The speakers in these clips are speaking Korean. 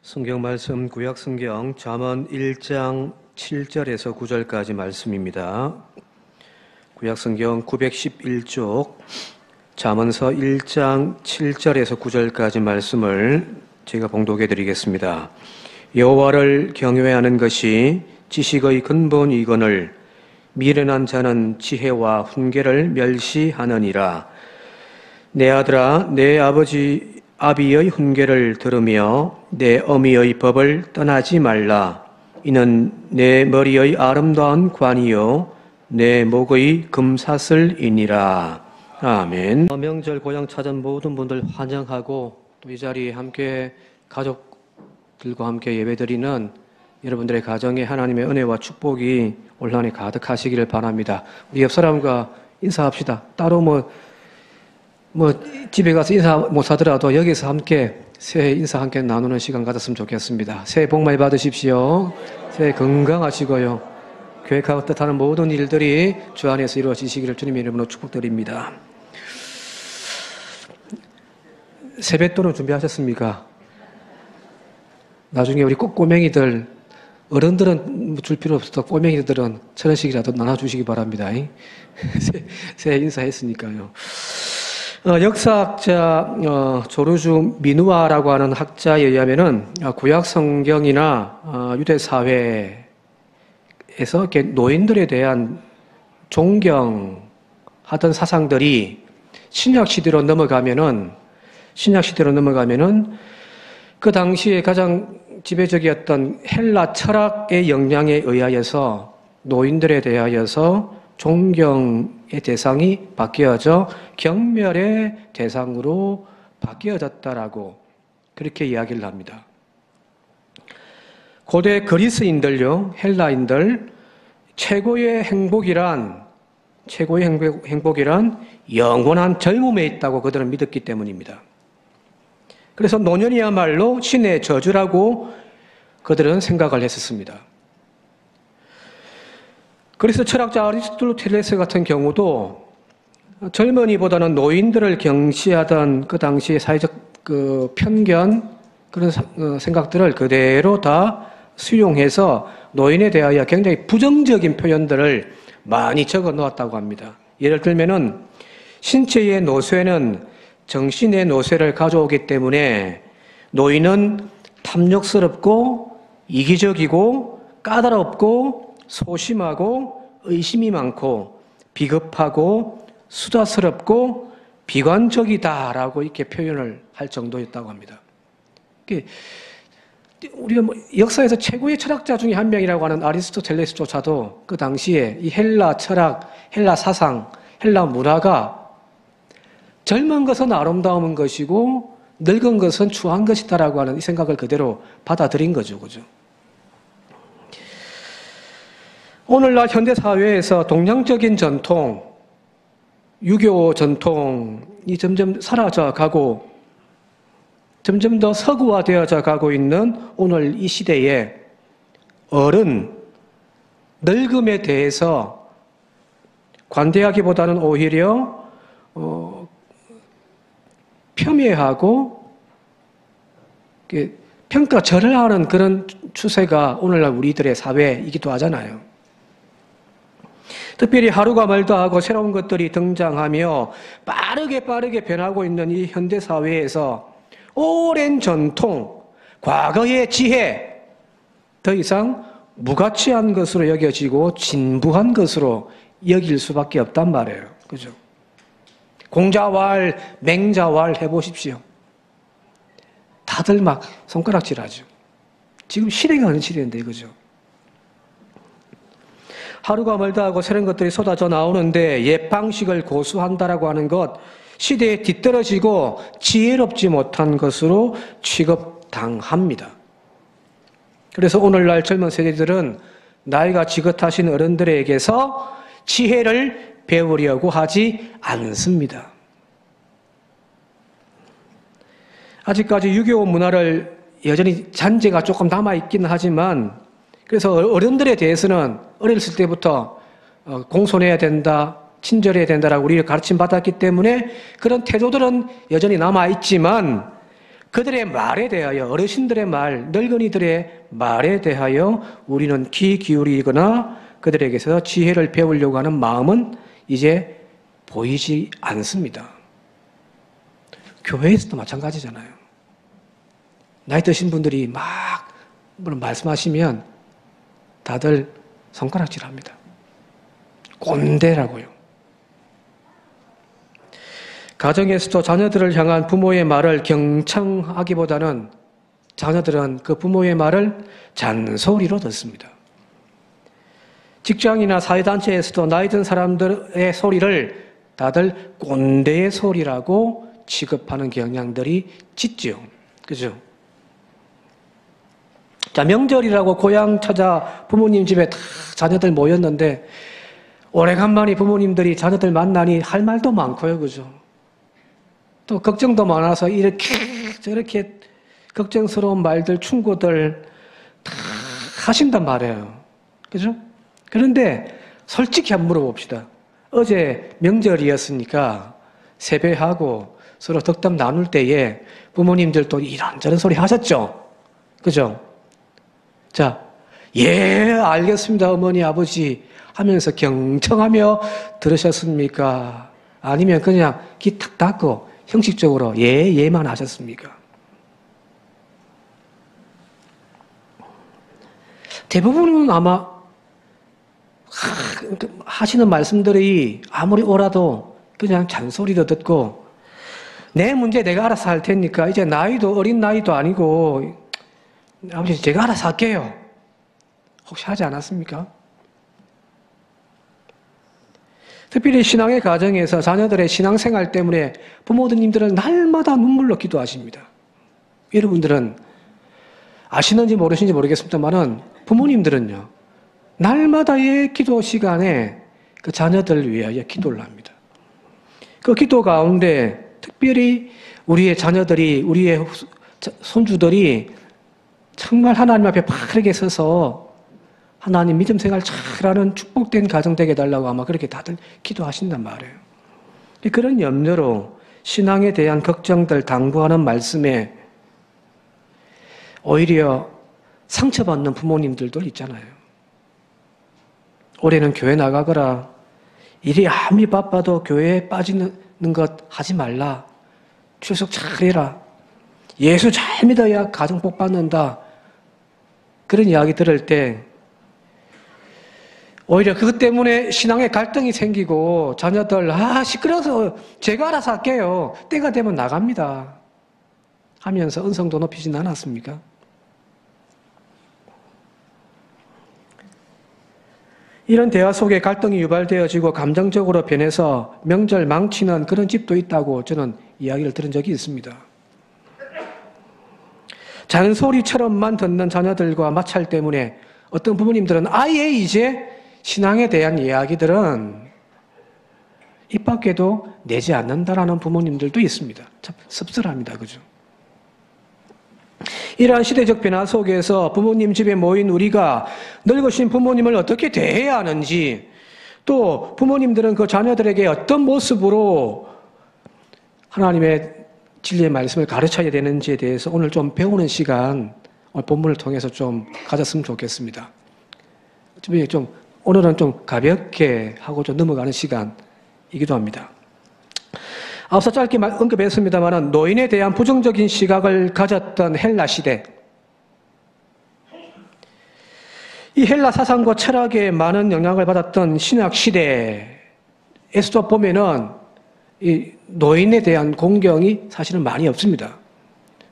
성경 말씀 구약 성경 잠언 1장 7절에서 9절까지 말씀입니다. 구약 성경 911쪽 잠언서 1장 7절에서 9절까지 말씀을 제가 봉독해 드리겠습니다. 여호와를 경외하는 것이 지식의 근본이거늘 미련한 자는 지혜와 훈계를 멸시하느니라. 내 아들아, 내 아비의 훈계를 들으며 내 어미의 법을 떠나지 말라. 이는 내 머리의 아름다운 관이요 내 목의 금사슬이니라. 아멘. 명절 고향 찾은 모든 분들 환영하고 또 이 자리에 함께 가족들과 함께 예배드리는 여러분들의 가정에 하나님의 은혜와 축복이 올 한해 가득하시기를 바랍니다. 우리 옆 사람과 인사합시다. 따로 집에 가서 인사 못 하더라도 여기서 함께 새해 인사 함께 나누는 시간 가졌으면 좋겠습니다. 새해 복 많이 받으십시오. 새해 건강하시고요. 계획하고 뜻하는 모든 일들이 주 안에서 이루어지시기를 주님의 이름으로 축복드립니다. 세뱃돈은 준비하셨습니까? 나중에 우리 꼬맹이들, 어른들은 줄 필요 없어도 꼬맹이들은 1,000원씩이라도 나눠주시기 바랍니다. 새해 인사했으니까요. 역사학자 조르주 미누아라고 하는 학자에 의하면은 구약 성경이나 유대 사회에서 노인들에 대한 존경하던 사상들이 신약 시대로 넘어가면은 그 당시에 가장 지배적이었던 헬라 철학의 영향에 의하여서 노인들에 대하여서 존경의 대상이 바뀌어져 경멸의 대상으로 바뀌어졌다라고 그렇게 이야기를 합니다. 고대 그리스인들요, 헬라인들 최고의 행복이란 영원한 젊음에 있다고 그들은 믿었기 때문입니다. 그래서 노년이야말로 신의 저주라고 그들은 생각을 했었습니다. 그래서 철학자 아리스토텔레스 같은 경우도 젊은이보다는 노인들을 경시하던 그 당시의 사회적 편견, 그런 생각들을 그대로 다 수용해서 노인에 대하여 굉장히 부정적인 표현들을 많이 적어 놓았다고 합니다. 예를 들면은 신체의 노쇠는 정신의 노쇠를 가져오기 때문에 노인은 탐욕스럽고 이기적이고 까다롭고 소심하고 의심이 많고 비겁하고 수다스럽고 비관적이다라고 이렇게 표현을 할 정도였다고 합니다. 우리가 역사에서 최고의 철학자 중에 한 명이라고 하는 아리스토텔레스조차도 그 당시에 이 헬라 철학, 헬라 사상, 헬라 문화가 젊은 것은 아름다운 것이고 늙은 것은 추한 것이다라고 하는 이 생각을 그대로 받아들인 거죠. 그죠? 오늘날 현대사회에서 동양적인 전통, 유교 전통이 점점 사라져 가고 점점 더 서구화되어져 가고 있는 오늘 이 시대에 늙음에 대해서 관대하기보다는 오히려 폄훼하고 평가절을 하는 그런 추세가 오늘날 우리들의 사회이기도 하잖아요. 특별히 하루가 멀다 하고 새로운 것들이 등장하며 빠르게 변하고 있는 이 현대사회에서 오랜 전통, 과거의 지혜, 더 이상 무가치한 것으로 여겨지고 진부한 것으로 여길 수밖에 없단 말이에요. 그죠? 공자왈, 맹자왈 해보십시오. 다들 막 손가락질하죠. 지금 시대가 아닌 시대인데, 그죠? 하루가 멀다 하고 새로운 것들이 쏟아져 나오는데 옛 방식을 고수한다라고 하는 것, 시대에 뒤떨어지고 지혜롭지 못한 것으로 취급당합니다. 그래서 오늘날 젊은 세대들은 나이가 지긋하신 어른들에게서 지혜를 배우려고 하지 않습니다. 아직까지 유교 문화를 여전히 잔재가 조금 남아있기는 하지만 그래서 어른들에 대해서는 어렸을 때부터 공손해야 된다, 친절해야 된다라고 우리를 가르침 받았기 때문에 그런 태도들은 여전히 남아있지만 그들의 말에 대하여, 어르신들의 말, 늙은이들의 말에 대하여 우리는 귀 기울이거나 그들에게서 지혜를 배우려고 하는 마음은 이제 보이지 않습니다. 교회에서도 마찬가지잖아요. 나이 드신 분들이 막 말씀하시면 다들 손가락질합니다. 꼰대라고요. 가정에서도 자녀들을 향한 부모의 말을 경청하기보다는 자녀들은 그 부모의 말을 잔소리로 듣습니다. 직장이나 사회단체에서도 나이 든 사람들의 소리를 다들 꼰대의 소리라고 취급하는 경향들이 짙죠. 그죠? 자, 명절이라고 고향 찾아 부모님 집에 다 자녀들 모였는데 오래간만에 부모님들이 자녀들 만나니 할 말도 많고요. 그죠? 또 걱정도 많아서 이렇게 저렇게 걱정스러운 말들, 충고들 다 하신단 말이에요. 그죠? 그런데 솔직히 한번 물어봅시다. 어제 명절이었으니까 세배하고 서로 덕담 나눌 때에 부모님들도 이런저런 소리 하셨죠? 그죠? 자, 예, 알겠습니다, 어머니, 아버지 하면서 경청하며 들으셨습니까? 아니면 그냥 귀 탁 닫고 형식적으로 예, 예만 하셨습니까? 대부분은 아마 하시는 말씀들이 아무리 옳아도 그냥 잔소리도 듣고 내 문제 내가 알아서 할 테니까 이제 나이도 어린 나이도 아니고 아버지 제가 알아서 할게요. 혹시 하지 않았습니까? 특별히 신앙의 가정에서 자녀들의 신앙생활 때문에 부모님들은 날마다 눈물로 기도하십니다. 여러분들은 아시는지 모르시는지 모르겠습니다만은 부모님들은요 날마다의 기도 시간에 그 자녀들을 위하여 기도를 합니다. 그 기도 가운데 특별히 우리의 자녀들이 우리의 손주들이 정말 하나님 앞에 바르게 서서 하나님 믿음 생활 잘하는 축복된 가정 되게 해달라고 아마 그렇게 다들 기도하신단 말이에요. 그런 염려로 신앙에 대한 걱정들 당부하는 말씀에 오히려 상처받는 부모님들도 있잖아요. 올해는 교회 나가거라. 일이 아무리 바빠도 교회에 빠지는 것 하지 말라. 출석 잘해라. 예수 잘 믿어야 가정 복 받는다. 그런 이야기 들을 때 오히려 그것 때문에 신앙에 갈등이 생기고 자녀들 시끄러워서 제가 알아서 할게요. 때가 되면 나갑니다. 하면서 언성도 높이진 않았습니까? 이런 대화 속에 갈등이 유발되어지고 감정적으로 변해서 명절 망치는 그런 집도 있다고 저는 이야기를 들은 적이 있습니다. 잔소리처럼만 듣는 자녀들과 마찰 때문에 어떤 부모님들은 아예 이제 신앙에 대한 이야기들은 입 밖에도 내지 않는다라는 부모님들도 있습니다. 참 씁쓸합니다. 그죠? 이러한 시대적 변화 속에서 부모님 집에 모인 우리가 늙으신 부모님을 어떻게 대해야 하는지, 또 부모님들은 그 자녀들에게 어떤 모습으로 하나님의 진리의 말씀을 가르쳐야 되는지에 대해서 오늘 좀 배우는 시간, 본문을 통해서 좀 가졌으면 좋겠습니다. 오늘은 좀 가볍게 하고 좀 넘어가는 시간이기도 합니다. 앞서 짧게 언급했습니다만 노인에 대한 부정적인 시각을 가졌던 헬라 시대, 이 헬라 사상과 철학에 많은 영향을 받았던 신학 시대에서도 보면은 이 노인에 대한 공경이 사실은 많이 없습니다.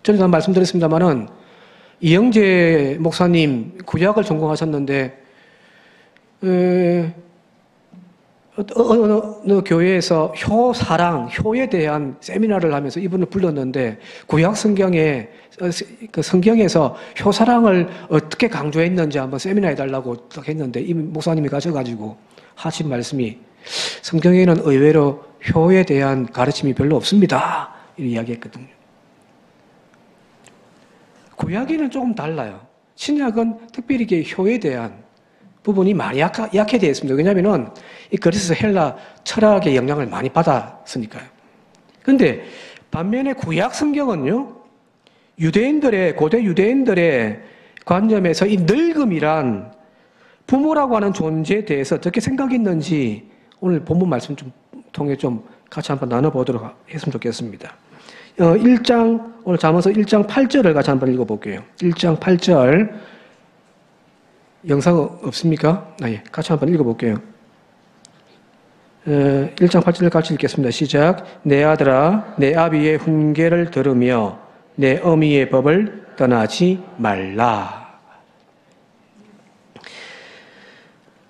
전에도 말씀드렸습니다만은 이영재 목사님 구약을 전공하셨는데 어느 교회에서 효사랑, 효에 대한 세미나를 하면서 이분을 불렀는데 구약 성경에 그 성경에서 효사랑을 어떻게 강조했는지 한번 세미나 해달라고 딱 했는데 이 목사님이 가셔가지고 하신 말씀이 성경에는 의외로 효에 대한 가르침이 별로 없습니다. 이런 이야기했거든요. 구약에는 조금 달라요. 신약은 특별히 효에 대한 부분이 많이 약해 되어 있습니다. 왜냐하면 이 그리스 헬라 철학의 영향을 많이 받았으니까요. 그런데 반면에 구약 성경은요, 고대 유대인들의 관점에서 이 늙음이란 부모라고 하는 존재에 대해서 어떻게 생각했는지 오늘 본문 말씀 좀 통해 좀 같이 한번 나눠보도록 했으면 좋겠습니다. 1장, 오늘 잠언서 1장 8절을 같이 한번 읽어볼게요. 1장 8절. 영상 없습니까? 예. 같이 한번 읽어볼게요. 1장 8절을 같이 읽겠습니다. 시작. 내 아들아, 내 아비의 훈계를 들으며 내 어미의 법을 떠나지 말라.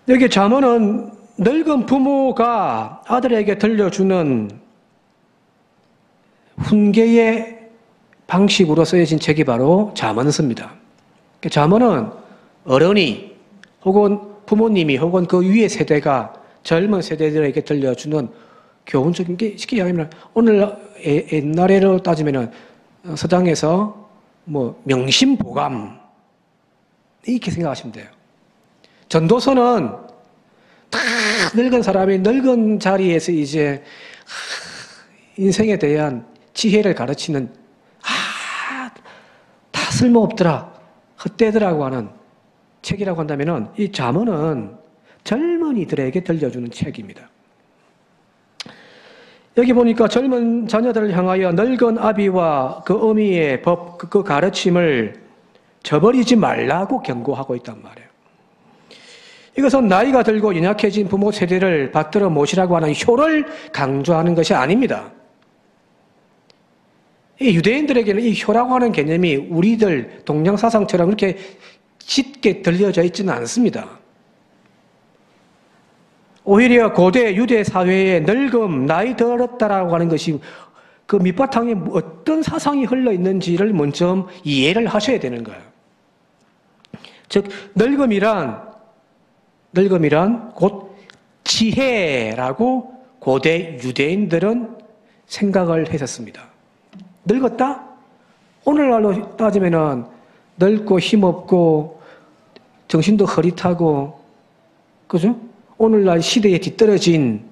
여기 잠언은 늙은 부모가 아들에게 들려주는 훈계의 방식으로 쓰여진 책이 바로 잠언서입니다. 잠언은 어른이 혹은 부모님이 혹은 그 위의 세대가 젊은 세대들에게 들려주는 교훈적인 게 쉽게 이야기하면 오늘 옛날로 따지면은 서당에서 뭐 명심보감 이렇게 생각하시면 돼요. 전도서는 다 늙은 사람이 늙은 자리에서 이제 인생에 대한 지혜를 가르치는 다 쓸모없더라 헛되더라고 하는 책이라고 한다면은 이 잠언은 젊은이들에게 들려주는 책입니다. 여기 보니까 젊은 자녀들을 향하여 늙은 아비와 그 어미의 법, 그 가르침을 저버리지 말라고 경고하고 있단 말이에요. 이것은 나이가 들고 연약해진 부모 세대를 받들어 모시라고 하는 효를 강조하는 것이 아닙니다. 이 유대인들에게는 이 효라고 하는 개념이 우리들 동양사상처럼 그렇게 짙게 들려져 있지는 않습니다. 오히려 고대 유대 사회의 늙음, 나이 들었다라고 하는 것이 그 밑바탕에 어떤 사상이 흘러 있는지를 먼저 이해를 하셔야 되는 거예요. 즉, 늙음이란 곧 지혜라고 고대 유대인들은 생각을 했었습니다. 늙었다? 오늘날로 따지면은 늙고 힘없고 정신도 흐릿하고, 그죠? 오늘날 시대에 뒤떨어진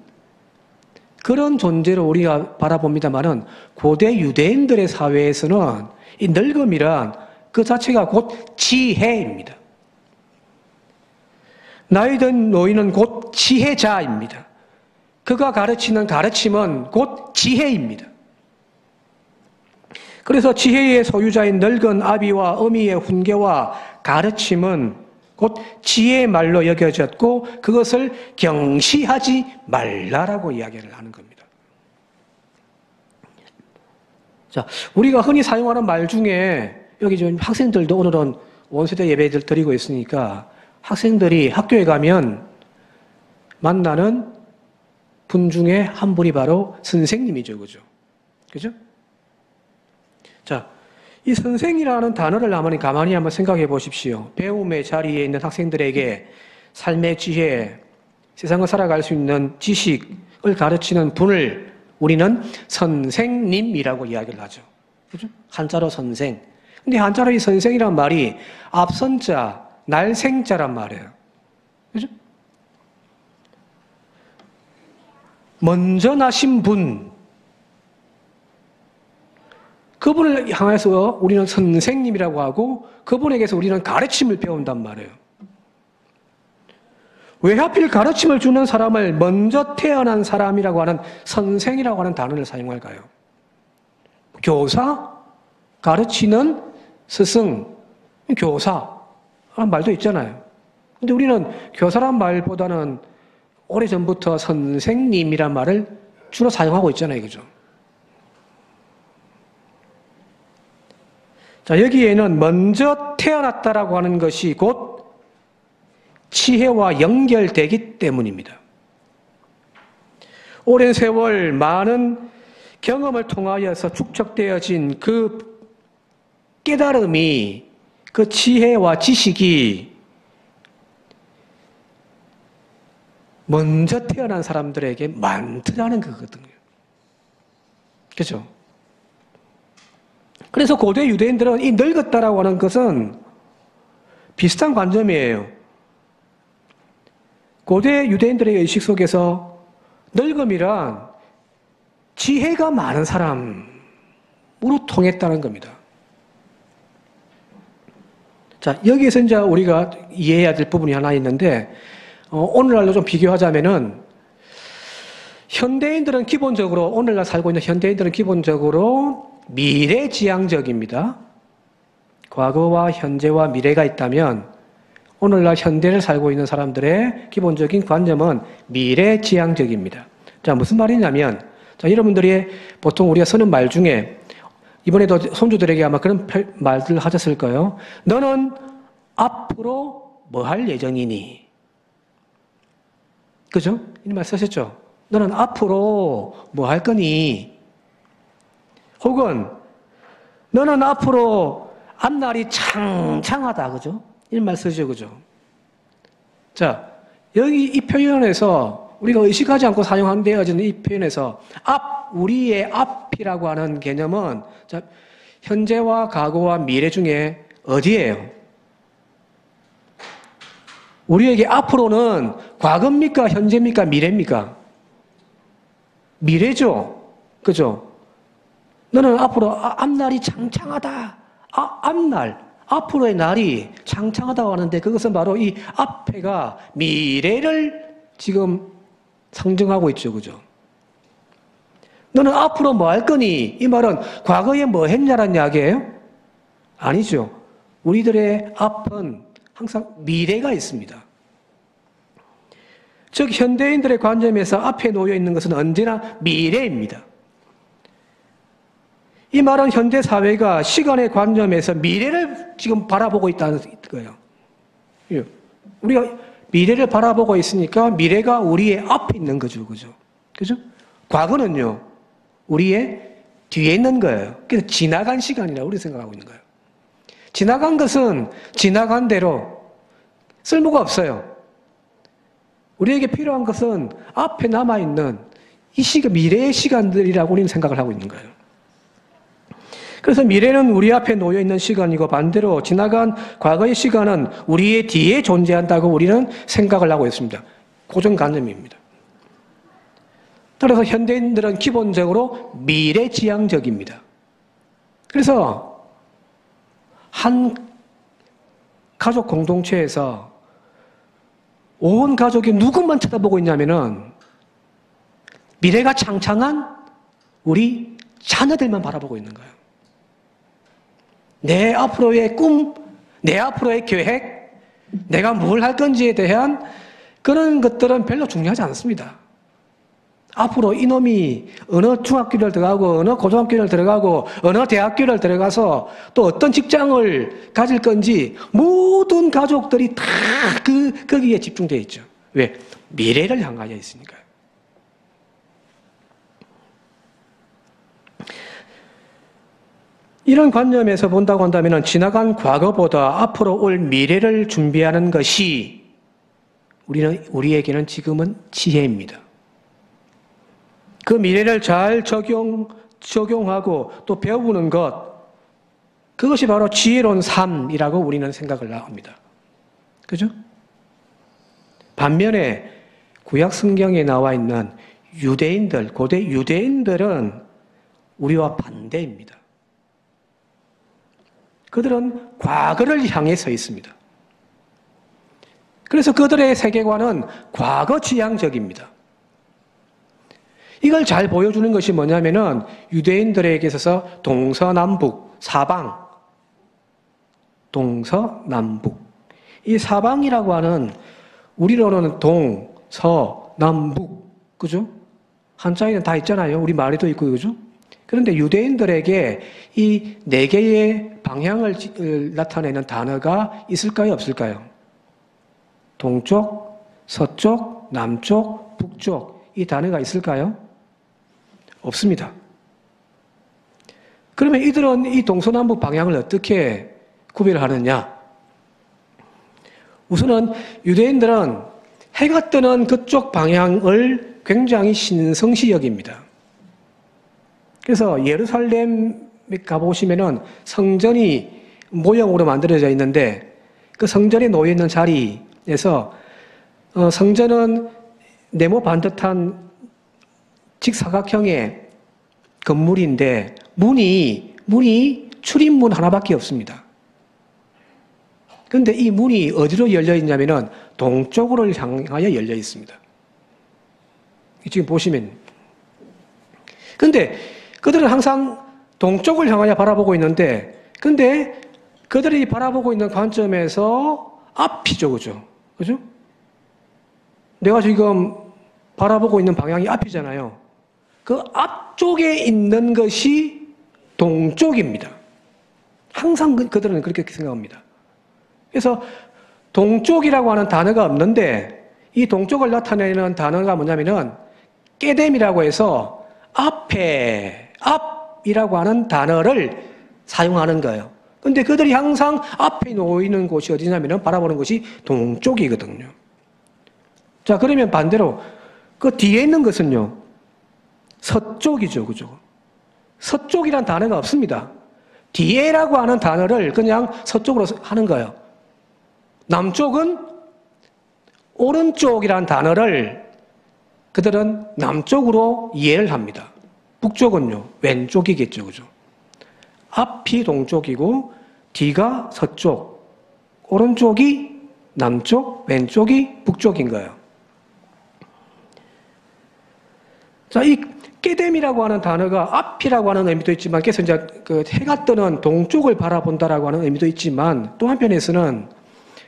그런 존재로 우리가 바라봅니다만은 고대 유대인들의 사회에서는 이 늙음이란 그 자체가 곧 지혜입니다. 나이든 노인은 곧 지혜자입니다. 그가 가르치는 가르침은 곧 지혜입니다. 그래서 지혜의 소유자인 늙은 아비와 어미의 훈계와 가르침은 곧 지혜의 말로 여겨졌고 그것을 경시하지 말라라고 이야기를 하는 겁니다. 자, 우리가 흔히 사용하는 말 중에 여기 지금 학생들도 오늘은 원세대 예배를 드리고 있으니까 학생들이 학교에 가면 만나는 분 중에 한 분이 바로 선생님이죠. 그죠? 그죠? 자, 이 선생이라는 단어를 가만히 한번 생각해 보십시오. 배움의 자리에 있는 학생들에게 삶의 지혜, 세상을 살아갈 수 있는 지식을 가르치는 분을 우리는 선생님이라고 이야기를 하죠. 그죠? 한자로 선생. 근데 한자로 이 선생이란 말이 앞선 자, 날생자란 말이에요. 그죠? 먼저 나신 분, 그분을 향해서 우리는 선생님이라고 하고 그분에게서 우리는 가르침을 배운단 말이에요. 왜 하필 가르침을 주는 사람을 먼저 태어난 사람이라고 하는 선생이라고 하는 단어를 사용할까요? 교사, 가르치는 스승, 교사라는 말도 있잖아요. 근데 우리는 교사란 말보다는 오래전부터 선생님이란 말을 주로 사용하고 있잖아요. 그죠? 자, 여기에는 먼저 태어났다라고 하는 것이 곧 지혜와 연결되기 때문입니다. 오랜 세월 많은 경험을 통하여서 축적되어진 그 깨달음이, 그 지혜와 지식이 먼저 태어난 사람들에게 많다는 거거든요. 그렇죠? 그래서 고대 유대인들은 이 늙었다라고 하는 것은 비슷한 관점이에요. 고대 유대인들의 의식 속에서 늙음이란 지혜가 많은 사람으로 통했다는 겁니다. 자, 여기에서 이제 우리가 이해해야 될 부분이 하나 있는데, 오늘날로 좀 비교하자면은, 현대인들은 기본적으로, 오늘날 살고 있는 현대인들은 기본적으로 미래지향적입니다. 과거와 현재와 미래가 있다면, 오늘날 현대를 살고 있는 사람들의 기본적인 관념은 미래지향적입니다. 자, 무슨 말이냐면, 자, 여러분들이 보통 우리가 쓰는 말 중에, 이번에도 손주들에게 아마 그런 말들 하셨을 거예요. 너는 앞으로 뭐 할 예정이니? 그죠? 이 말 쓰셨죠? 너는 앞으로 뭐 할 거니? 혹은 너는 앞으로 앞날이 창창하다. 그죠? 이 말 쓰죠. 그죠? 자, 여기 이 표현에서 우리가 의식하지 않고 사용되어지는 이 표현에서 우리의 앞이라고 하는 개념은 자, 현재와 과거와 미래 중에 어디예요? 우리에게 앞으로는 과거입니까? 현재입니까? 미래입니까? 미래죠. 그죠? 너는 앞으로 앞날이 창창하다. 앞으로의 날이 창창하다고 하는데 그것은 바로 이 앞에가 미래를 지금 상징하고 있죠. 그죠? 너는 앞으로 뭐 할 거니? 이 말은 과거에 뭐 했냐라는 이야기예요? 아니죠. 우리들의 앞은 항상 미래가 있습니다. 즉 현대인들의 관점에서 앞에 놓여 있는 것은 언제나 미래입니다. 이 말은 현대 사회가 시간의 관점에서 미래를 지금 바라보고 있다는 거예요. 우리가 미래를 바라보고 있으니까 미래가 우리의 앞에 있는 거죠. 그죠? 그죠? 과거는요, 우리의 뒤에 있는 거예요. 그래서 지나간 시간이라고 우리 생각하고 있는 거예요. 지나간 것은 지나간 대로 쓸모가 없어요. 우리에게 필요한 것은 앞에 남아있는 이 미래의 시간들이라고 우리는 생각을 하고 있는 거예요. 그래서 미래는 우리 앞에 놓여 있는 시간이고 반대로 지나간 과거의 시간은 우리의 뒤에 존재한다고 우리는 생각을 하고 있습니다. 고정관념입니다. 따라서 현대인들은 기본적으로 미래지향적입니다. 그래서 한 가족 공동체에서 온 가족이 누구만 쳐다보고 있냐면은 미래가 창창한 우리 자녀들만 바라보고 있는 거예요. 내 앞으로의 꿈, 내 앞으로의 계획, 내가 뭘 할 건지에 대한 그런 것들은 별로 중요하지 않습니다. 앞으로 이놈이 어느 중학교를 들어가고 어느 고등학교를 들어가고 어느 대학교를 들어가서 또 어떤 직장을 가질 건지 모든 가족들이 다 거기에 집중되어 있죠. 왜? 미래를 향하여 있으니까요. 이런 관념에서 본다고 한다면 지나간 과거보다 앞으로 올 미래를 준비하는 것이 우리에게는 지금은 지혜입니다. 그 미래를 잘 적용하고 또 배우는 것, 그것이 바로 지혜로운 삶이라고 우리는 생각을 합니다. 그죠? 반면에 구약 성경에 나와 있는 유대인들, 고대 유대인들은 우리와 반대입니다. 그들은 과거를 향해 서 있습니다. 그래서 그들의 세계관은 과거 지향적입니다. 이걸 잘 보여주는 것이 뭐냐면은 유대인들에게 있어서 동서남북, 사방, 동서남북. 이 사방이라고 하는 우리로는 동, 서, 남북, 그죠? 한자에는 다 있잖아요. 우리 말에도 있고, 그죠? 그런데 유대인들에게 이 네 개의 방향을 나타내는 단어가 있을까요? 없을까요? 동쪽, 서쪽, 남쪽, 북쪽. 이 단어가 있을까요? 없습니다. 그러면 이들은 이 동서남북 방향을 어떻게 구별하느냐? 우선은 유대인들은 해가 뜨는 그쪽 방향을 굉장히 신성시 여깁니다. 그래서 예루살렘에 가보시면은 성전이 모형으로 만들어져 있는데 그 성전에 놓여 있는 자리에서 성전은 네모 반듯한 직사각형의 건물인데 문이 출입문 하나밖에 없습니다. 근데 이 문이 어디로 열려 있냐면은 동쪽으로 향하여 열려 있습니다. 지금 보시면. 근데 그들은 항상 동쪽을 향하여 바라보고 있는데, 근데 그들이 바라보고 있는 관점에서 앞이죠, 그죠? 그죠? 내가 지금 바라보고 있는 방향이 앞이잖아요. 그 앞쪽에 있는 것이 동쪽입니다. 항상 그들은 그렇게 생각합니다. 그래서 동쪽이라고 하는 단어가 없는데 이 동쪽을 나타내는 단어가 뭐냐면은 깨뎀이라고 해서 앞이라고 하는 단어를 사용하는 거예요. 근데 그들이 항상 앞에 놓이는 곳이 어디냐면은 바라보는 것이 동쪽이거든요. 자, 그러면 반대로 그 뒤에 있는 것은요, 서쪽이죠. 그죠? 서쪽이란 단어가 없습니다. 뒤에라고 하는 단어를 그냥 서쪽으로 하는 거예요. 남쪽은 오른쪽이란 단어를 그들은 남쪽으로 이해를 합니다. 북쪽은요, 왼쪽이겠죠. 그죠? 앞이 동쪽이고, 뒤가 서쪽, 오른쪽이 남쪽, 왼쪽이 북쪽인 거예요. 자, 이 깨뎀이라고 하는 단어가 앞이라고 하는 의미도 있지만, 그래서 이제 그 해가 뜨는 동쪽을 바라본다라고 하는 의미도 있지만, 또 한편에서는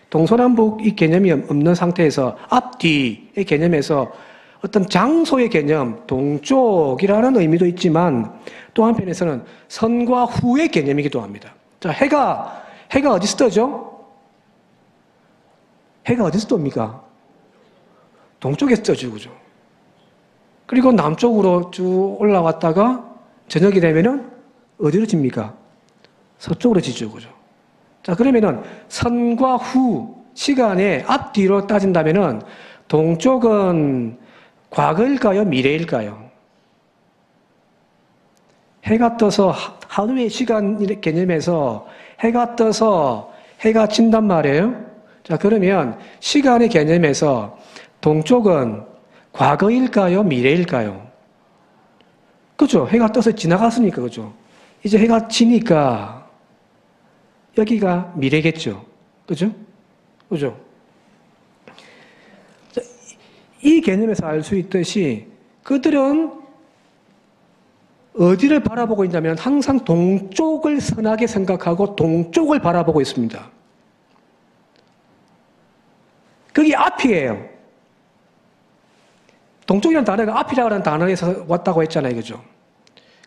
동서남북 이 개념이 없는 상태에서 앞뒤의 개념에서 어떤 장소의 개념, 동쪽이라는 의미도 있지만, 또 한편에서는 선과 후의 개념이기도 합니다. 자, 해가 어디서 뜨죠? 해가 어디서 뜹니까? 동쪽에서 뜨죠, 그죠? 그리고 남쪽으로 쭉 올라왔다가 저녁이 되면은 어디로 집니까? 서쪽으로 지죠, 그죠? 자, 그러면은 선과 후 시간의 앞뒤로 따진다면은 동쪽은 과거일까요? 미래일까요? 해가 떠서 하루의 시간 개념에서 해가 떠서 해가 진단 말이에요. 자, 그러면 시간의 개념에서 동쪽은 과거일까요? 미래일까요? 그죠? 해가 떠서 지나갔으니까, 그죠? 이제 해가 지니까 여기가 미래겠죠. 그죠? 그죠? 자, 이 개념에서 알 수 있듯이 그들은 어디를 바라보고 있냐면 항상 동쪽을 선하게 생각하고 동쪽을 바라보고 있습니다. 그게 앞이에요. 동쪽이라는 단어가 앞이라는 단어에서 왔다고 했잖아요. 그죠?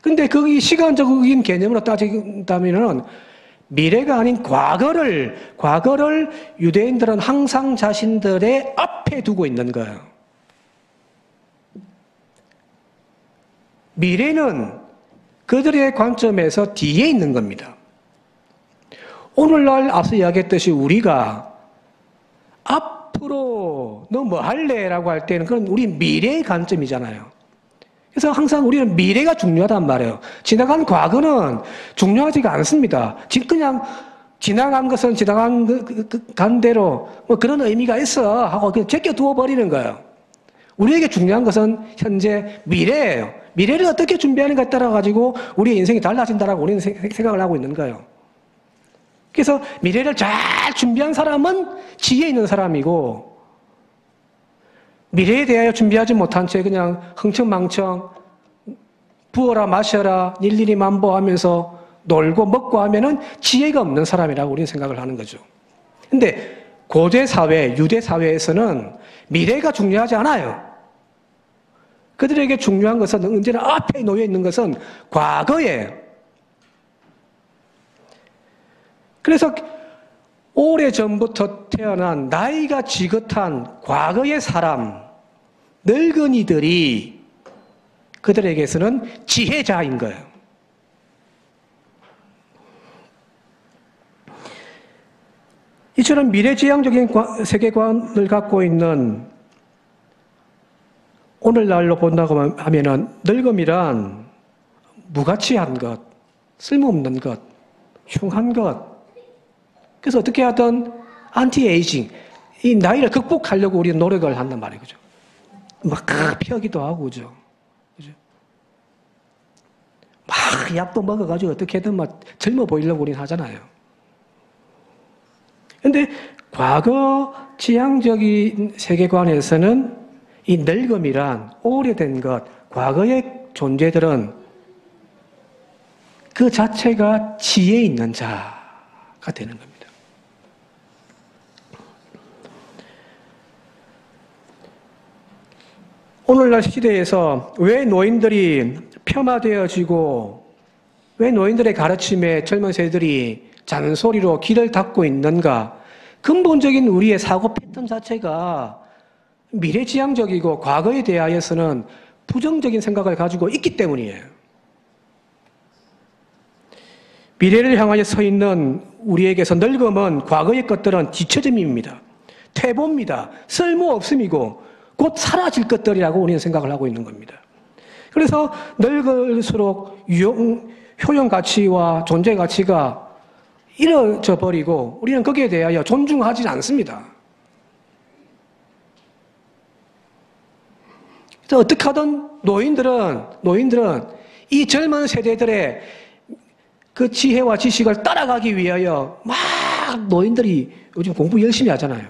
근데 거기 시간적인 개념으로 따진다면은 미래가 아닌 과거를 유대인들은 항상 자신들의 앞에 두고 있는 거예요. 미래는 그들의 관점에서 뒤에 있는 겁니다. 오늘날 앞서 이야기했듯이 우리가 앞으로 너 뭐 할래? 라고 할 때는 그건 우리 미래의 관점이잖아요. 그래서 항상 우리는 미래가 중요하단 말이에요. 지나간 과거는 중요하지가 않습니다. 그냥 지나간 것은 간 대로 뭐 그런 의미가 있어 하고 그냥 제껴두어 버리는 거예요. 우리에게 중요한 것은 현재 미래예요. 미래를 어떻게 준비하는가에 따라 가지고 우리의 인생이 달라진다라고 우리는 생각을 하고 있는 거예요. 그래서 미래를 잘 준비한 사람은 지혜 있는 사람이고, 미래에 대하여 준비하지 못한 채 그냥 흥청망청 부어라 마셔라 일일이 만보하면서 놀고 먹고 하면은 지혜가 없는 사람이라고 우리는 생각을 하는 거죠. 근데 고대 사회, 유대 사회에서는 미래가 중요하지 않아요. 그들에게 중요한 것은 언제나 앞에 놓여 있는 것은 과거예요. 그래서 오래전부터 태어난 나이가 지긋한 과거의 사람, 늙은이들이 그들에게서는 지혜자인 거예요. 이처럼 미래지향적인 세계관을 갖고 있는 오늘날로 본다고 하면은 늙음이란 무가치한 것, 쓸모없는 것, 흉한 것. 그래서 어떻게 하든 안티에이징, 이 나이를 극복하려고 우리는 노력을 한단 말이에요. 그죠? 막 피하기도 하고, 그죠? 그죠? 막 약도 먹어가지고 어떻게든 막 젊어 보이려고 우리는 하잖아요. 근데 과거 지향적인 세계관에서는 이 늙음이란 오래된 것, 과거의 존재들은 그 자체가 지혜 있는 자가 되는 겁니다. 오늘날 시대에서 왜 노인들이 폄하되어지고 왜 노인들의 가르침에 젊은 세대들이 잔소리로 귀를 닫고 있는가? 근본적인 우리의 사고 패턴 자체가 미래지향적이고 과거에 대하여서는 부정적인 생각을 가지고 있기 때문이에요. 미래를 향하여 서 있는 우리에게서 늙음은 과거의 것들은 뒤처짐입니다. 퇴보입니다. 쓸모없음이고 곧 사라질 것들이라고 우리는 생각을 하고 있는 겁니다. 그래서 늙을수록 효용 가치와 존재 가치가 잃어져 버리고 우리는 거기에 대하여 존중하지 않습니다. 그래서 어떻게 하든 노인들은 이 젊은 세대들의 그 지혜와 지식을 따라가기 위하여 막 노인들이 요즘 공부 열심히 하잖아요.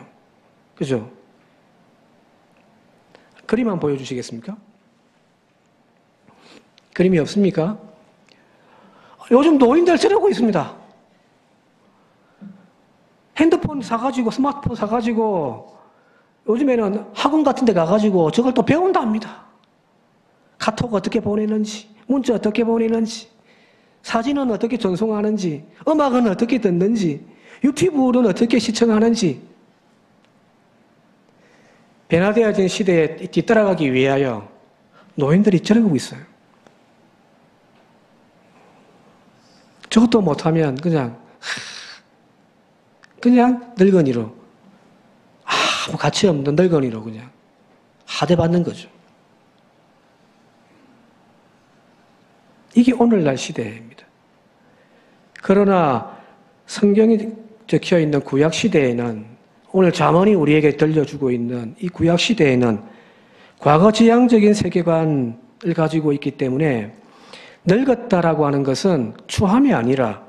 그죠? 그림 한번 보여주시겠습니까? 그림이 없습니까? 요즘 노인들 저러고 있습니다. 핸드폰 사가지고 스마트폰 사가지고 요즘에는 학원 같은 데 가가지고 저걸 또 배운다 합니다. 카톡 어떻게 보내는지, 문자 어떻게 보내는지, 사진은 어떻게 전송하는지, 음악은 어떻게 듣는지, 유튜브는 어떻게 시청하는지. 변화되어진 시대에 뒤따라가기 위하여 노인들이 저러고 있어요. 저것도 못하면 그냥 늙은이로, 아무 가치 없는 늙은이로 그냥 하대받는 거죠. 이게 오늘날 시대입니다. 그러나 성경이 적혀있는 구약시대에는 오늘 잠언이 우리에게 들려주고 있는 이 구약시대에는 과거 지향적인 세계관을 가지고 있기 때문에 늙었다라고 하는 것은 추함이 아니라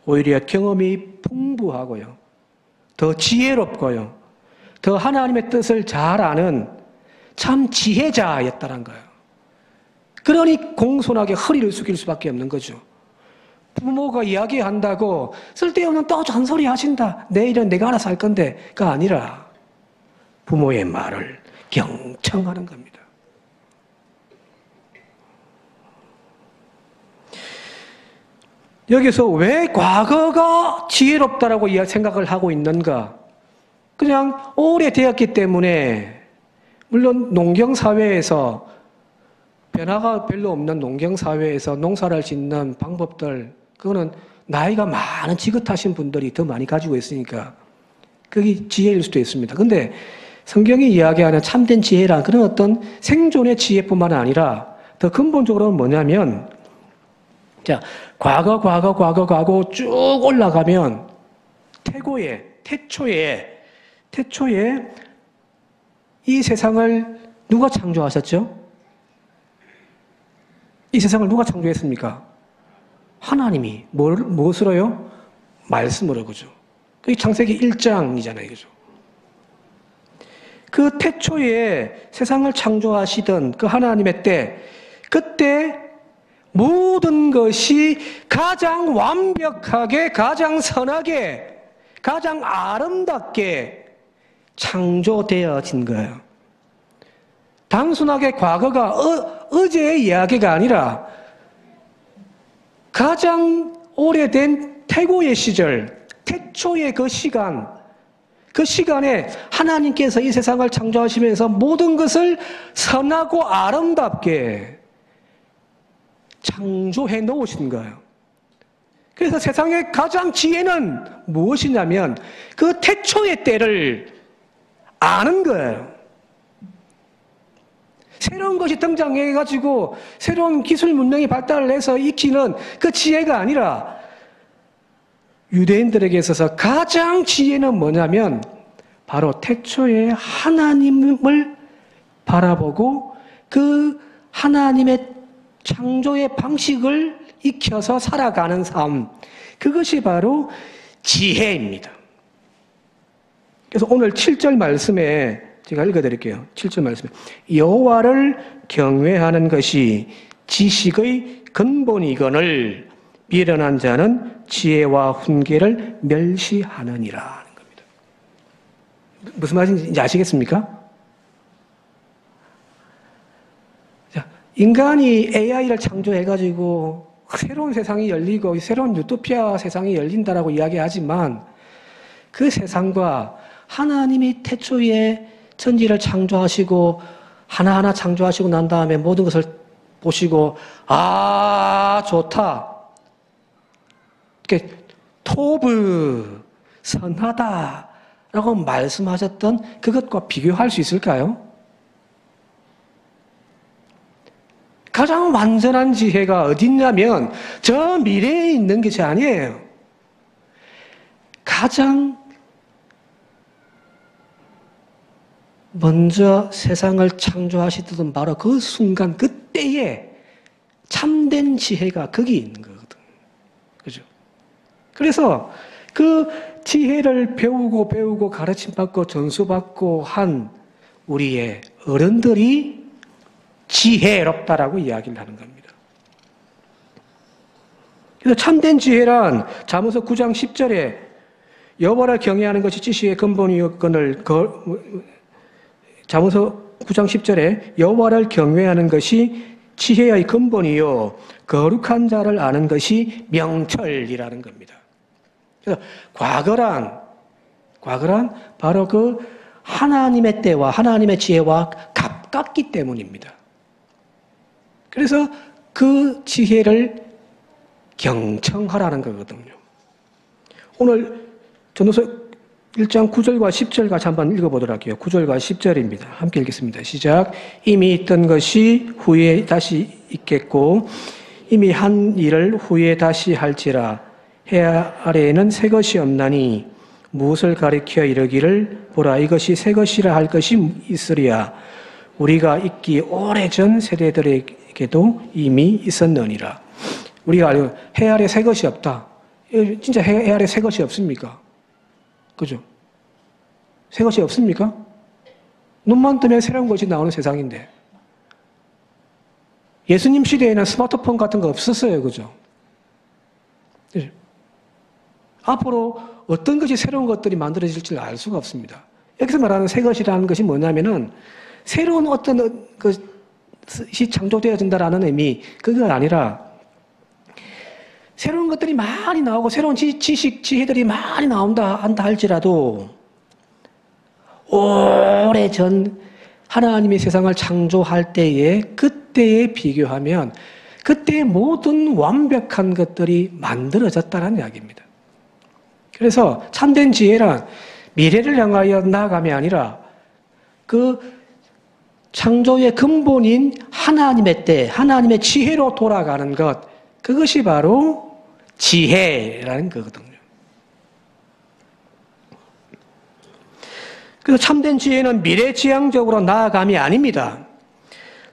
오히려 경험이 풍부하고요. 더 지혜롭고요. 더 하나님의 뜻을 잘 아는 참 지혜자였다는 거예요. 그러니 공손하게 허리를 숙일 수밖에 없는 거죠. 부모가 이야기한다고 쓸데없는 또 잔소리 하신다. 내일은 내가 알아서 할 건데가 아니라 부모의 말을 경청하는 겁니다. 여기서 왜 과거가 지혜롭다라고 생각을 하고 있는가? 그냥 오래되었기 때문에 물론 농경사회에서 변화가 별로 없는 농경사회에서 농사를 짓는 방법들 그거는 나이가 많은 지긋하신 분들이 더 많이 가지고 있으니까 그게 지혜일 수도 있습니다. 근데 성경이 이야기하는 참된 지혜란 그런 어떤 생존의 지혜뿐만 아니라 더 근본적으로는 뭐냐면 자, 과거 쭉 올라가면 태초에 이 세상을 누가 창조하셨죠? 이 세상을 누가 창조했습니까? 하나님이 무엇으로요? 말씀으로 그죠? 그게 창세기 1장이잖아요. 그죠? 그 태초에 세상을 창조하시던 그 하나님의 그때 모든 것이 가장 완벽하게, 가장 선하게, 가장 아름답게 창조되어진 거예요. 단순하게 과거가 어제의 이야기가 아니라 가장 오래된 태고의 시절, 태초의 그 시간에 하나님께서 이 세상을 창조하시면서 모든 것을 선하고 아름답게 창조해 놓으신 거예요. 그래서 세상의 가장 지혜는 무엇이냐면 그 태초의 때를 아는 거예요. 새로운 것이 등장해가지고 새로운 기술 문명이 발달을 해서 익히는 그 지혜가 아니라 유대인들에게 있어서 가장 지혜는 뭐냐면 바로 태초에 하나님을 바라보고 그 하나님의 창조의 방식을 익혀서 살아가는 삶, 그것이 바로 지혜입니다. 그래서 오늘 7절 말씀에 제가 읽어드릴게요. 7절 말씀에 여호와를 경외하는 것이 지식의 근본이거늘 미련한 자는 지혜와 훈계를 멸시하느니라 하는 겁니다. 무슨 말인지 아시겠습니까? 자, 인간이 AI를 창조해가지고 새로운 세상이 열리고 새로운 유토피아 세상이 열린다라고 이야기하지만 그 세상과 하나님이 태초에 천지를 창조하시고 하나하나 창조하시고 난 다음에 모든 것을 보시고 아 좋다 이렇게 토브 선하다라고 말씀하셨던 그것과 비교할 수 있을까요? 가장 완전한 지혜가 어딨냐면 저 미래에 있는 것이 아니에요. 가장 먼저 세상을 창조하시던 바로 그 순간 그때에 참된 지혜가 거기 있는 거거든. 그죠? 그래서 그 지혜를 배우고 가르침받고 전수받고 한 우리의 어른들이 지혜롭다라고 이야기를 하는 겁니다. 그래서 참된 지혜란 잠언서 9장 10절에 여호와를 경외하는 것이 지식의 근본이거늘 잠언서 9장 10절에 여호와를 경외하는 것이 지혜의 근본이요 거룩한 자를 아는 것이 명철이라는 겁니다. 그래서 과거란 바로 그 하나님의 때와 하나님의 지혜와 가깝기 때문입니다. 그래서 그 지혜를 경청하라는 거거든요. 오늘 전도서 1장 9절과 10절 같이 한번 읽어보도록 할게요. 9절과 10절입니다. 함께 읽겠습니다. 시작. 이미 있던 것이 후에 다시 있겠고 이미 한 일을 후에 다시 할지라 해 아래에는 새 것이 없나니 무엇을 가리켜 이르기를 보라 이것이 새 것이라 할 것이 있으리야 우리가 있기 오래전 세대들에게도 이미 있었느니라. 우리가 알고 해 아래 새 것이 없다. 진짜 해 아래 새 것이 없습니까? 그죠? 새 것이 없습니까? 눈만 뜨면 새로운 것이 나오는 세상인데 예수님 시대에는 스마트폰 같은 거 없었어요. 그죠? 그죠? 앞으로 어떤 것이 새로운 것들이 만들어질지 알 수가 없습니다. 여기서 말하는 새 것이라는 것이 뭐냐면은 새로운 어떤 것이 창조되어진다라는 의미 그건 아니라 새로운 것들이 많이 나오고 새로운 지식, 지혜들이 많이 나온다 한다 할지라도 오래전 하나님이 세상을 창조할 때에 그때에 비교하면 그때의 모든 완벽한 것들이 만들어졌다는 이야기입니다. 그래서 참된 지혜란 미래를 향하여 나아감이 아니라 그 창조의 근본인 하나님의 때, 하나님의 지혜로 돌아가는 것 그것이 바로 지혜라는 거거든요. 그래서 참된 지혜는 미래지향적으로 나아감이 아닙니다.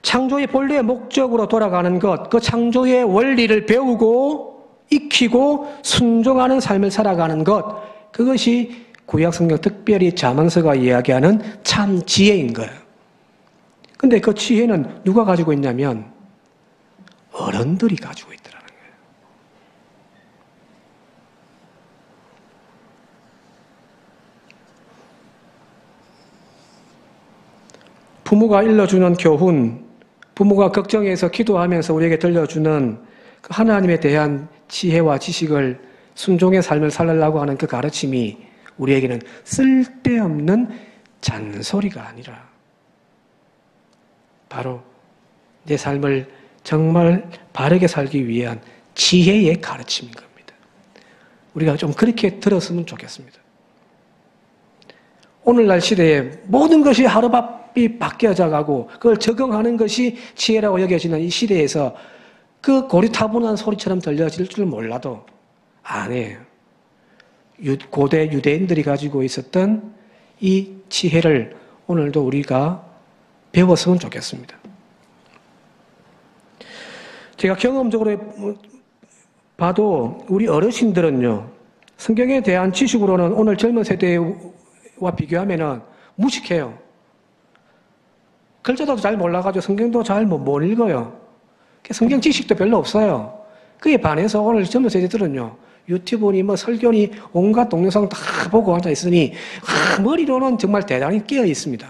창조의 본래의 목적으로 돌아가는 것, 그 창조의 원리를 배우고 익히고 순종하는 삶을 살아가는 것, 그것이 구약성경 특별히 잠언서가 이야기하는 참 지혜인 거예요. 근데 그 지혜는 누가 가지고 있냐면 어른들이 가지고 있더라는 거예요. 부모가 일러주는 교훈, 부모가 걱정해서 기도하면서 우리에게 들려주는 그 하나님에 대한 지혜와 지식을 순종의 삶을 살려고 하는 그 가르침이 우리에게는 쓸데없는 잔소리가 아니라 바로 내 삶을 정말 바르게 살기 위한 지혜의 가르침인 겁니다. 우리가 좀 그렇게 들었으면 좋겠습니다. 오늘날 시대에 모든 것이 하루바삐 바뀌어져 가고 그걸 적응하는 것이 지혜라고 여겨지는 이 시대에서 그 고리타분한 소리처럼 들려질 줄 몰라도 아니에요. 고대 유대인들이 가지고 있었던 이 지혜를 오늘도 우리가 배웠으면 좋겠습니다. 제가 경험적으로 봐도 우리 어르신들은요, 성경에 대한 지식으로는 오늘 젊은 세대의 비교하면은 무식해요. 글자도 잘 몰라가지고 성경도 잘 못 읽어요. 성경 지식도 별로 없어요. 그에 반해서 오늘 젊은 세대들은요, 유튜브니 뭐 설교니 온갖 동영상 다 보고 앉아 있으니 머리로는 정말 대단히 깨어 있습니다.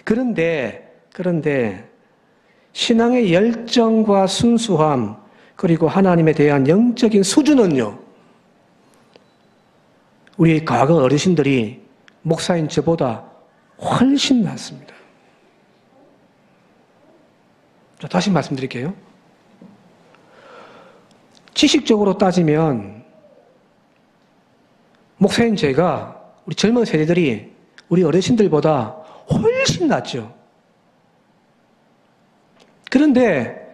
그런데 신앙의 열정과 순수함 그리고 하나님에 대한 영적인 수준은요, 우리 과거 어르신들이 목사인 저보다 훨씬 낫습니다. 자, 다시 말씀드릴게요. 지식적으로 따지면 목사인 제가 우리 젊은 세대들이 우리 어르신들보다 훨씬 낫죠. 그런데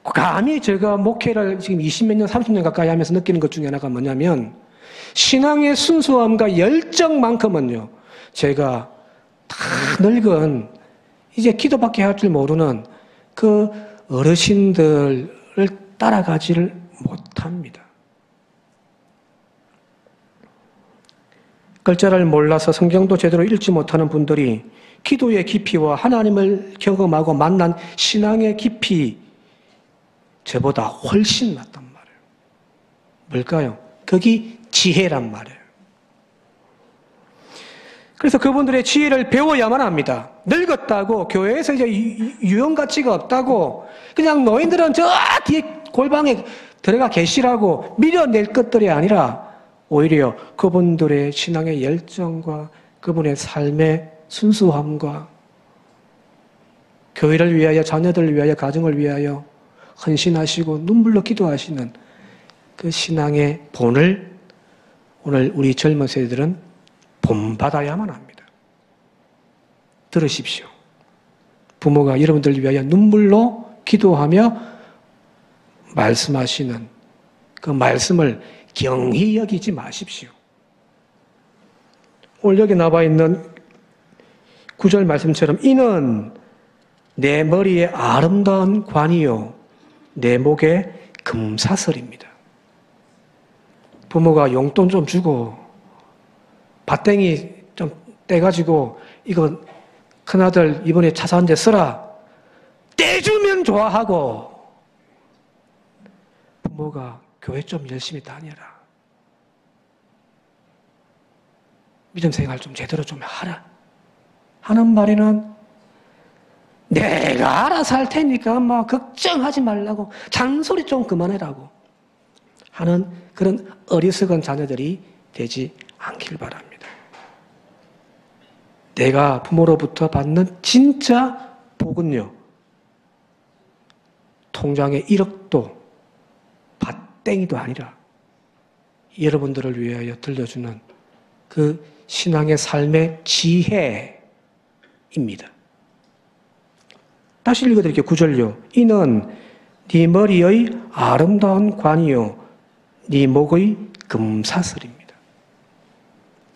감히 제가 목회를 지금 20몇 년, 30년 가까이 하면서 느끼는 것 중에 하나가 뭐냐면 신앙의 순수함과 열정만큼은요, 제가 다 늙은 이제 기도밖에 할 줄 모르는 그 어르신들을 따라가지를 못합니다. 글자를 몰라서 성경도 제대로 읽지 못하는 분들이 기도의 깊이와 하나님을 경험하고 만난 신앙의 깊이 저보다 훨씬 낫단 말이에요. 뭘까요? 거기 지혜란 말이에요. 그래서 그분들의 지혜를 배워야만 합니다. 늙었다고 교회에서 이제 유형 가치가 없다고 그냥 노인들은 저 뒤에 골방에 들어가 계시라고 밀어낼 것들이 아니라 오히려 그분들의 신앙의 열정과 그분의 삶의 순수함과 교회를 위하여 자녀들을 위하여 가정을 위하여 헌신하시고 눈물로 기도하시는 그 신앙의 본을 오늘 우리 젊은 세대들은 본받아야만 합니다. 들으십시오. 부모가 여러분들을 위하여 눈물로 기도하며 말씀하시는 그 말씀을 경히 여기지 마십시오. 오늘 여기 나와 있는 9절 말씀처럼 이는 내 머리에 아름다운 관이요 내 목에 금사슬입니다. 부모가 용돈 좀 주고 밭땡이 좀 떼가지고 이거 큰아들 이번에 차 사는데 쓰라 떼주면 좋아하고 부모가 교회 좀 열심히 다녀라, 믿음 생활 좀 제대로 좀 하라 하는 말에는 내가 알아서 할 테니까 뭐 걱정하지 말라고 잔소리 좀 그만해라고 하는 그런 어리석은 자녀들이 되지 않길 바랍니다. 내가 부모로부터 받는 진짜 복은요, 통장에 1억도 밭땡이도 아니라 여러분들을 위하여 들려주는 그 신앙의 삶의 지혜입니다. 다시 읽어드릴게요. 9절요. 이는 네 머리의 아름다운 관이요 네 목의 금사슬입니다.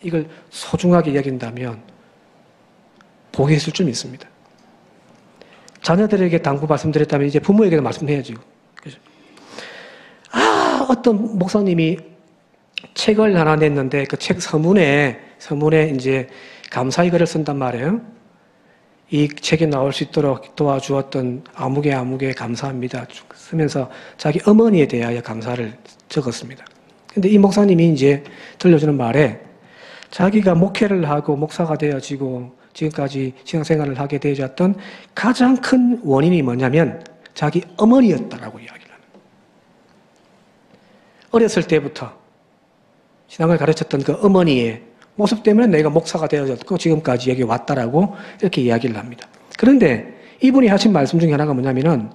이걸 소중하게 이야기한다면 복이 있을 줄 믿습니다. 자녀들에게 당부 말씀드렸다면 이제 부모에게도 말씀해야죠. 그죠? 어떤 목사님이 책을 하나 냈는데 그 책 서문에 이제 감사의 글을 쓴단 말이에요. 이 책이 나올 수 있도록 도와주었던 아무개 감사합니다. 쓰면서 자기 어머니에 대하여 감사를 적었습니다. 근데 이 목사님이 이제 들려주는 말에 자기가 목회를 하고 목사가 되어지고 지금까지 신앙생활을 하게 되어졌던 가장 큰 원인이 뭐냐면 자기 어머니였다라고 이야기를 합니다. 어렸을 때부터 신앙을 가르쳤던 그 어머니의 모습 때문에 내가 목사가 되어졌고 지금까지 여기 왔다라고 이렇게 이야기를 합니다. 그런데 이분이 하신 말씀 중에 하나가 뭐냐면은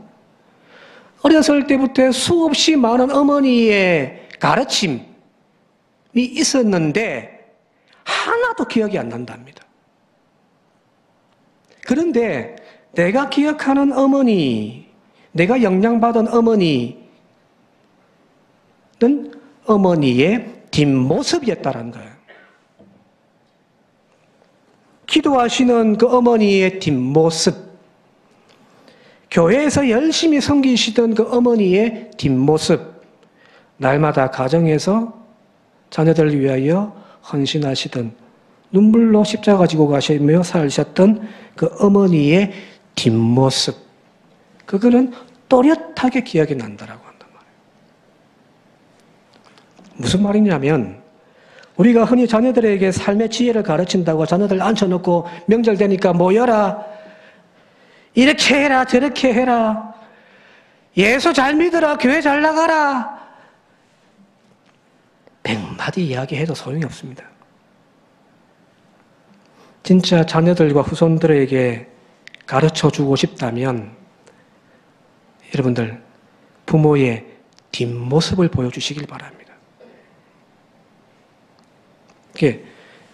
어렸을 때부터 수없이 많은 어머니의 가르침이 있었는데 하나도 기억이 안 난답니다. 그런데 내가 기억하는 어머니, 내가 영향받은 어머니는 어머니의 뒷모습이었다는 거예요. 기도하시는 그 어머니의 뒷모습, 교회에서 열심히 섬기시던 그 어머니의 뒷모습, 날마다 가정에서 자녀들을 위하여 헌신하시던 눈물로 십자가 지고 가시며 살으셨던 그 어머니의 뒷모습, 그거는 또렷하게 기억이 난다라고 한단 말이에요. 무슨 말이냐면 우리가 흔히 자녀들에게 삶의 지혜를 가르친다고 자녀들 앉혀놓고 명절 되니까 모여라, 이렇게 해라 저렇게 해라, 예수 잘 믿어라, 교회 잘 나가라, 100마디 이야기해도 소용이 없습니다. 진짜 자녀들과 후손들에게 가르쳐주고 싶다면 여러분들 부모의 뒷모습을 보여주시길 바랍니다.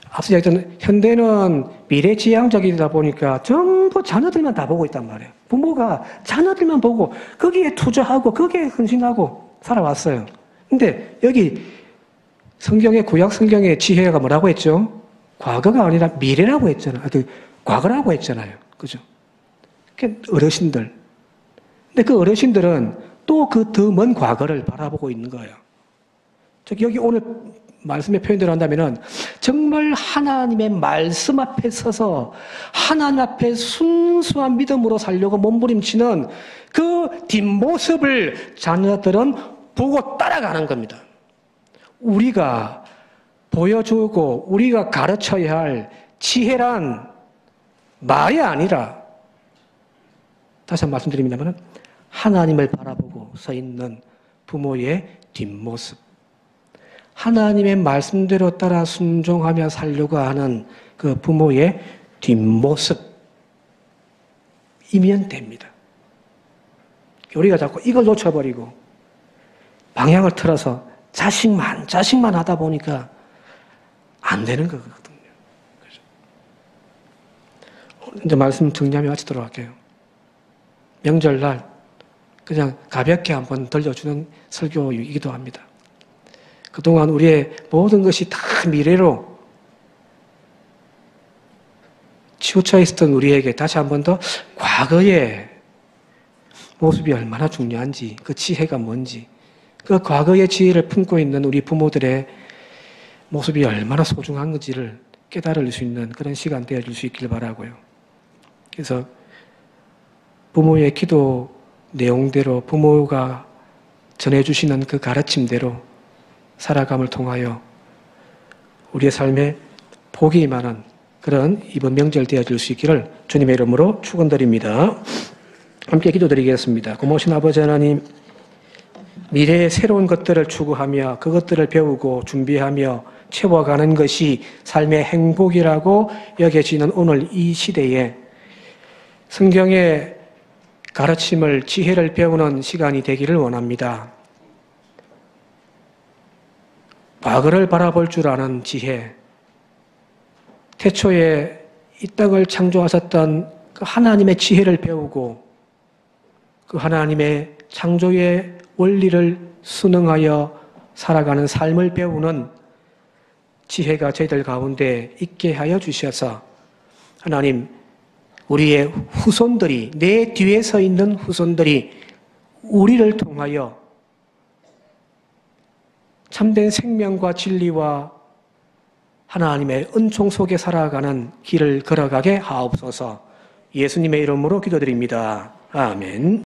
앞서 얘기했던 현대는 미래지향적이다 보니까 전부 자녀들만 다 보고 있단 말이에요. 부모가 자녀들만 보고 거기에 투자하고 거기에 헌신하고 살아왔어요. 근데 여기 구약 성경의 지혜가 뭐라고 했죠? 과거가 아니라 미래라고 했잖아요. 과거라고 했잖아요. 그죠? 어르신들. 근데 그 어르신들은 또 그 더 먼 과거를 바라보고 있는 거예요. 즉, 여기 오늘 말씀의 표현대로 한다면은 정말 하나님의 말씀 앞에 서서 하나님 앞에 순수한 믿음으로 살려고 몸부림치는 그 뒷모습을 자녀들은 보고 따라가는 겁니다. 우리가 보여주고 우리가 가르쳐야 할 지혜란 말이 아니라, 다시 한번 말씀드립니다만, 하나님을 바라보고 서 있는 부모의 뒷모습, 하나님의 말씀대로 따라 순종하며 살려고 하는 그 부모의 뒷모습이면 됩니다. 우리가 자꾸 이걸 놓쳐버리고 방향을 틀어서 자식만 하다 보니까 안 되는 거거든요. 그렇죠? 이제 말씀 정리하며 마치도록 할게요. 명절날 그냥 가볍게 한번 들려주는 설교이기도 합니다. 그동안 우리의 모든 것이 다 미래로 치우쳐 있었던 우리에게 다시 한번 더 과거의 모습이 얼마나 중요한지, 그 지혜가 뭔지, 그 과거의 지혜를 품고 있는 우리 부모들의 모습이 얼마나 소중한 건지를 깨달을 수 있는 그런 시간 되어줄 수 있길 바라고요. 그래서 부모의 기도 내용대로, 부모가 전해주시는 그 가르침대로 살아감을 통하여 우리의 삶에 복이 임하는 그런 이번 명절 되어줄 수 있기를 주님의 이름으로 축원드립니다. 함께 기도드리겠습니다. 고마우신 아버지 하나님, 미래의 새로운 것들을 추구하며 그것들을 배우고 준비하며 채워가는 것이 삶의 행복이라고 여겨지는 오늘 이 시대에 성경의 가르침을, 지혜를 배우는 시간이 되기를 원합니다. 과거를 바라볼 줄 아는 지혜, 태초에 이 땅을 창조하셨던 그 하나님의 지혜를 배우고 그 하나님의 창조의 원리를 순응하여 살아가는 삶을 배우는 지혜가 저희들 가운데 있게 하여 주셔서 하나님, 우리의 후손들이, 내 뒤에 서 있는 후손들이 우리를 통하여 참된 생명과 진리와 하나님의 은총 속에 살아가는 길을 걸어가게 하옵소서. 예수님의 이름으로 기도드립니다. 아멘.